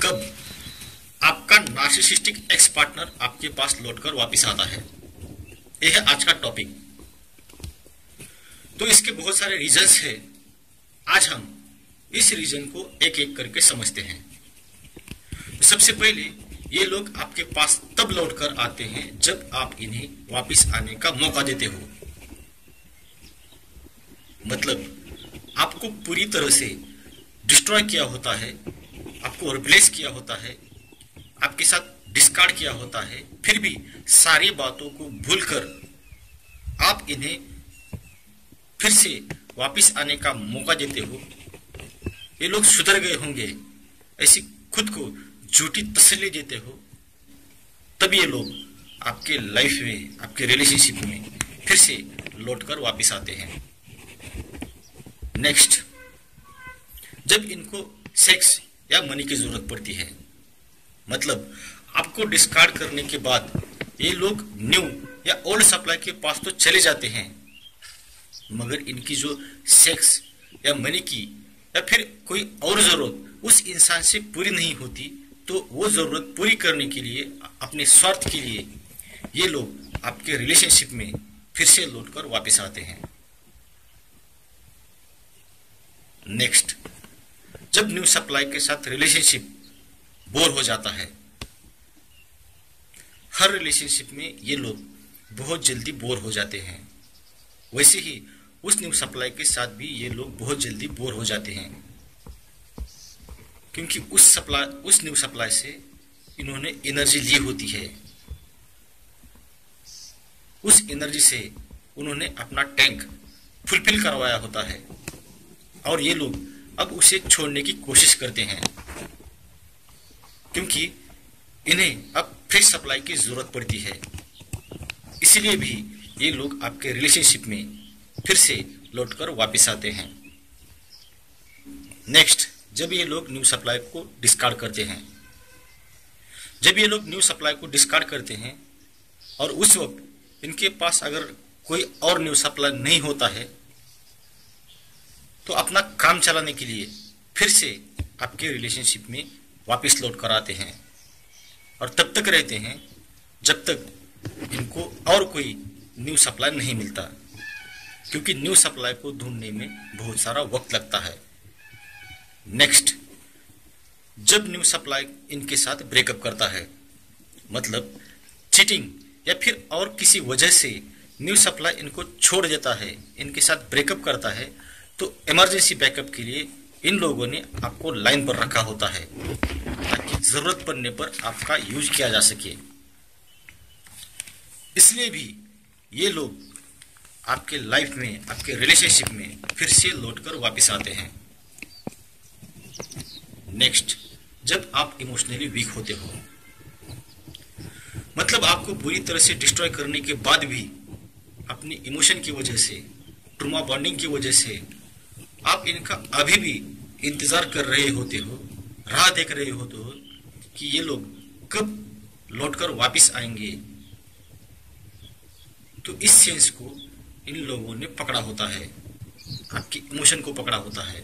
कब आपका narcissistic ex partner आपके पास लौटकर वापस आता है, यह है आज का टॉपिक। तो इसके बहुत सारे रीजंस हैं। आज हम इस रीजन को एक एक करके समझते हैं। सबसे पहले ये लोग आपके पास तब लौटकर आते हैं जब आप इन्हें वापस आने का मौका देते हो। मतलब आपको पूरी तरह से डिस्ट्रॉय किया होता है, आपको रिप्लेस किया होता है, आपके साथ डिस्कार्ड किया होता है, फिर भी सारी बातों को भूलकर आप इन्हें फिर से वापस आने का मौका देते हो। ये लोग सुधर गए होंगे ऐसी खुद को झूठी तसल्ली देते हो, तब ये लोग आपके लाइफ में, आपके रिलेशनशिप में फिर से लौटकर वापस आते हैं। नेक्स्ट, जब इनको सेक्स या मनी की जरूरत पड़ती है, मतलब आपको डिस्कार्ड करने के बाद ये लोग न्यू या ओल्ड सप्लाई के पास तो चले जाते हैं, मगर इनकी जो सेक्स या मनी की या फिर कोई और जरूरत उस इंसान से पूरी नहीं होती, तो वो जरूरत पूरी करने के लिए, अपने स्वार्थ के लिए ये लोग आपके रिलेशनशिप में फिर से लौटकर वापस आते हैं। नेक्स्ट, जब न्यू सप्लाई के साथ रिलेशनशिप बोर हो जाता है, हर रिलेशनशिप में ये लोग बहुत जल्दी बोर हो जाते हैं, वैसे ही उस न्यू सप्लाई के साथ भी ये लोग बहुत जल्दी बोर हो जाते हैं, क्योंकि उस न्यू सप्लाई से इन्होंने एनर्जी ली होती है। उस एनर्जी से उन्होंने अपना टैंक फुलफिल करवाया होता है और ये लोग अब उसे छोड़ने की कोशिश करते हैं, क्योंकि इन्हें अब फ्रेश सप्लाई की जरूरत पड़ती है। इसलिए भी ये लोग आपके रिलेशनशिप में फिर से लौटकर वापस आते हैं। नेक्स्ट, जब ये लोग न्यू सप्लाई को डिस्कार्ड करते हैं, जब ये लोग न्यू सप्लाई को डिस्कार्ड करते हैं और उस वक्त इनके पास अगर कोई और न्यू सप्लाई नहीं होता है, तो अपना काम चलाने के लिए फिर से आपके रिलेशनशिप में वापस लौट कर आते हैं और तब तक रहते हैं जब तक इनको और कोई न्यू सप्लाई नहीं मिलता, क्योंकि न्यू सप्लाई को ढूंढने में बहुत सारा वक्त लगता है। नेक्स्ट, जब न्यू सप्लाई इनके साथ ब्रेकअप करता है, मतलब चीटिंग या फिर और किसी वजह से न्यू सप्लाई इनको छोड़ देता है, इनके साथ ब्रेकअप करता है, तो इमरजेंसी बैकअप के लिए इन लोगों ने आपको लाइन पर रखा होता है ताकि जरूरत पड़ने पर आपका यूज किया जा सके। इसलिए भी ये लोग आपके लाइफ में, आपके रिलेशनशिप में फिर से लौटकर वापस आते हैं। नेक्स्ट, जब आप इमोशनली वीक होते हो, मतलब आपको बुरी तरह से डिस्ट्रॉय करने के बाद भी अपनी इमोशन की वजह से, ट्रूमा बॉन्डिंग की वजह से आप इनका अभी भी इंतजार कर रहे होते हो, राह देख रहे होते हो कि ये लोग कब लौटकर वापस आएंगे। तो इस सेंस को इन लोगों ने पकड़ा होता है, आपकी इमोशन को पकड़ा होता है,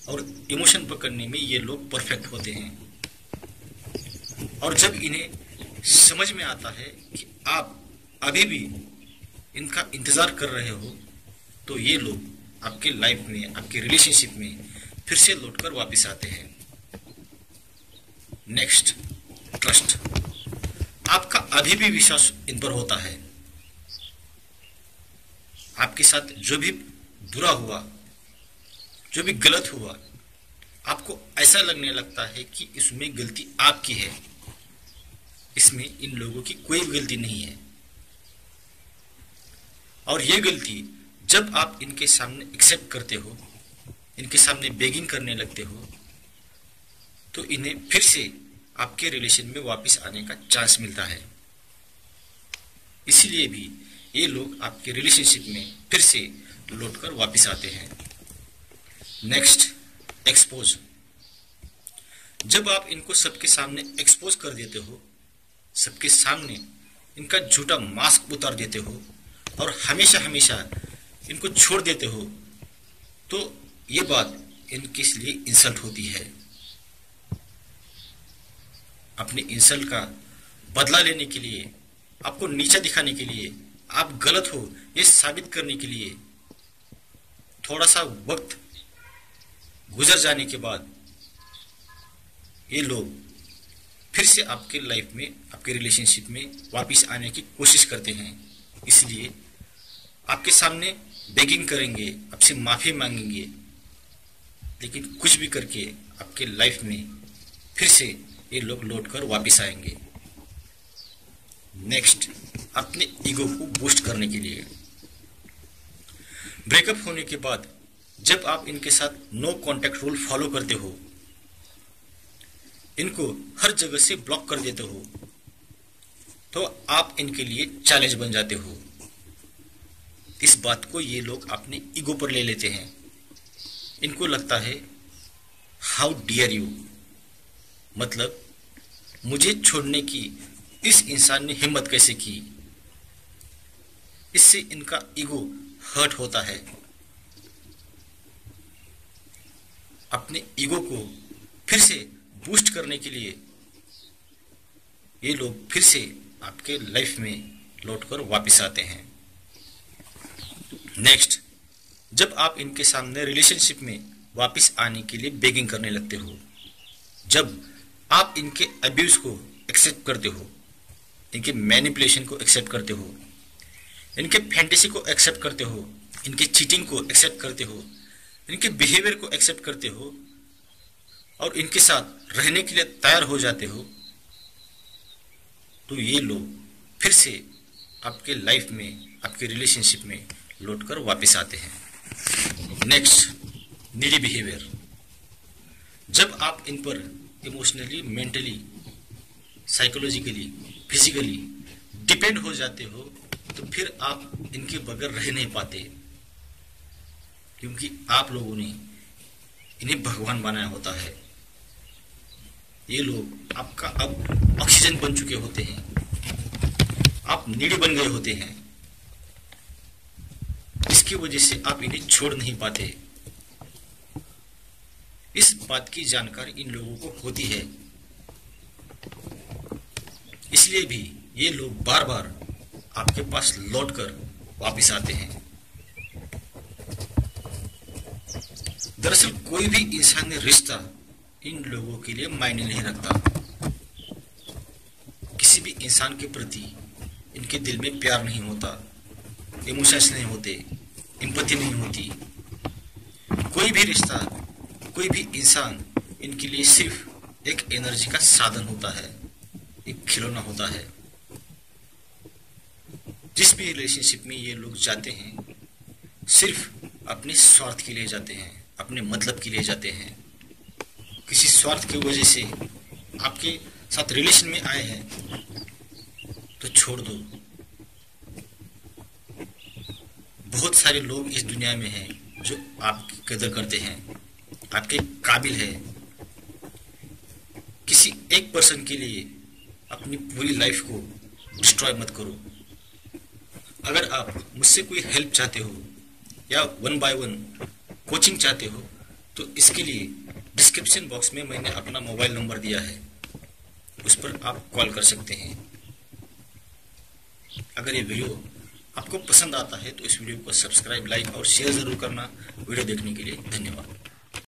और इमोशन पकड़ने में ये लोग परफेक्ट होते हैं। और जब इन्हें समझ में आता है कि आप अभी भी इनका इंतजार कर रहे हो, तो ये लोग आपके लाइफ में, आपके रिलेशनशिप में फिर से लौटकर वापस आते हैं। Next, trust. आपका अभी भी विश्वास इन पर होता है। आपके साथ जो भी बुरा हुआ, जो भी गलत हुआ, आपको ऐसा लगने लगता है कि इसमें गलती आपकी है, इसमें इन लोगों की कोई गलती नहीं है। और ये गलती जब आप इनके सामने एक्सेप्ट करते हो, इनके सामने बेगिंग करने लगते हो, तो इन्हें फिर से आपके रिलेशन में वापस आने का चांस मिलता है। इसलिए भी ये लोग आपके रिलेशनशिप में फिर से लौटकर वापस आते हैं। Next, expose. जब आप इनको सबके सामने एक्सपोज कर देते हो, सबके सामने इनका झूठा मास्क उतार देते हो और हमेशा हमेशा इनको छोड़ देते हो, तो ये बात इनके लिए इंसल्ट होती है। अपने इंसल्ट का बदला लेने के लिए, आपको नीचा दिखाने के लिए, आप गलत हो ये साबित करने के लिए, थोड़ा सा वक्त गुजर जाने के बाद ये लोग फिर से आपके लाइफ में, आपके रिलेशनशिप में वापस आने की कोशिश करते हैं। इसलिए आपके सामने बेगिंग करेंगे, आपसे माफी मांगेंगे, लेकिन कुछ भी करके आपके लाइफ में फिर से ये लोग लौट कर वापस आएंगे। नेक्स्ट, अपने ईगो को बूस्ट करने के लिए ब्रेकअप होने के बाद जब आप इनके साथ नो कांटेक्ट रूल फॉलो करते हो, इनको हर जगह से ब्लॉक कर देते हो, तो आप इनके लिए चैलेंज बन जाते हो। इस बात को ये लोग अपने ईगो पर ले लेते हैं। इनको लगता है हाउ डियर यू, मतलब मुझे छोड़ने की इस इंसान ने हिम्मत कैसे की। इससे इनका ईगो हर्ट होता है। अपने ईगो को फिर से बूस्ट करने के लिए ये लोग फिर से आपके लाइफ में लौटकर वापस आते हैं। नेक्स्ट, जब आप इनके सामने रिलेशनशिप में वापस आने के लिए बेगिंग करने लगते हो, जब आप इनके अब्यूज को एक्सेप्ट करते हो, इनके मैनिपुलेशन को एक्सेप्ट करते हो, इनके फैंटेसी को एक्सेप्ट करते हो, इनके चीटिंग को एक्सेप्ट करते हो, इनके बिहेवियर को एक्सेप्ट करते हो और इनके साथ रहने के लिए तैयार हो जाते हो, तो ये लोग फिर से आपके लाइफ में, आपके रिलेशनशिप में लौटकर वापस आते हैं। Next, needy behaviour. जब आप इन पर emotionally, mentally, psychologically, physically depend हो जाते हो, तो फिर आप इनके बगैर रह नहीं पाते, क्योंकि आप लोगों ने इन्हें भगवान बनाया होता है। ये लोग आपका अब ऑक्सीजन बन चुके होते हैं, आप नीडी बन गए होते हैं। इसकी वजह से आप इन्हें छोड़ नहीं पाते। इस बात की जानकारी इन लोगों को होती है, इसलिए भी ये लोग बार बार आपके पास लौटकर वापस आते हैं। दरअसल कोई भी इंसानी रिश्ता इन लोगों के लिए मायने नहीं रखता। किसी भी इंसान के प्रति इनके दिल में प्यार नहीं होता, इमोशंस नहीं होते, एम्पैथी नहीं होती। कोई भी रिश्ता, कोई भी इंसान इनके लिए सिर्फ एक एनर्जी का साधन होता है, एक खिलौना होता है। जिस भी रिलेशनशिप में ये लोग जाते हैं, सिर्फ अपने स्वार्थ के लिए जाते हैं, अपने मतलब के लिए जाते हैं। किसी स्वार्थ की वजह से आपके साथ रिलेशन में आए हैं तो छोड़ दो। बहुत सारे लोग इस दुनिया में हैं जो आपकी कदर करते हैं, आपके काबिल है। किसी एक पर्सन के लिए अपनी पूरी लाइफ को डिस्ट्रॉय मत करो। अगर आप मुझसे कोई हेल्प चाहते हो या 1 by 1 कोचिंग चाहते हो, तो इसके लिए डिस्क्रिप्शन बॉक्स में मैंने अपना मोबाइल नंबर दिया है, उस पर आप कॉल कर सकते हैं। अगर ये वीडियो आपको पसंद आता है तो इस वीडियो को सब्सक्राइब, लाइक और शेयर जरूर करना। वीडियो देखने के लिए धन्यवाद।